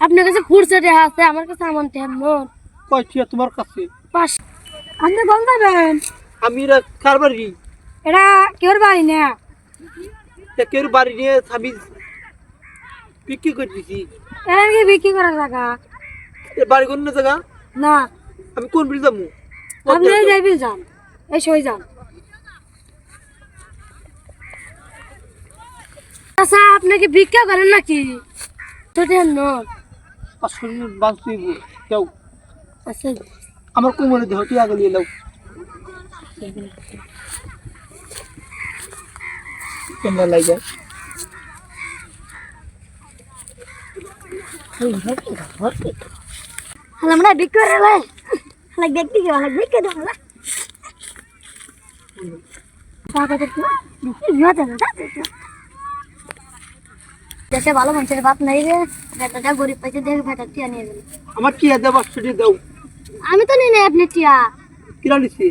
আপনার কাছে ফুরসে টাকা আছে, আমার কাছে এমন টাকা নোট। কয় টিয়া তোমার কাছে? 5। আপনি কোন যাবেন? আমি এরা কার বাড়ি? এটা কেউর বাড়ি না। কেউ বাড়ি নিয়ে আমি বিক্রি করে দিছি। এটা কি বিক্রি করার জায়গা? এ বাড়ি কোন জায়গা? না, আমি কোন বিল যাবো? আপনি এই যাইবি যান, এই সই যান। আচ্ছা, আপনি কি ভিক্ষা করেন নাকি? তো দেন নোট। আসলে বাঁচতে যাও। আচ্ছা, আমার কোমরে দেহ টিয়া গলিয়ে লাও। কেমন লাগে? আমরা বিক্রি করে লাই, লাগ দেখতে গেল, লাগ বিক্রি দাও না। স্বাগত তো ইয়া দেন না। দেশে ভালো মানুষের বাপ নাই রে, বেটাটা গরিব পাইছে দেখে বেটা টিয়া নিয়ে গেল। আমার টিয়া দেওয়া ছুটি দাও। আমি তো নিই না, আপনি টিয়া কিরা নিছি?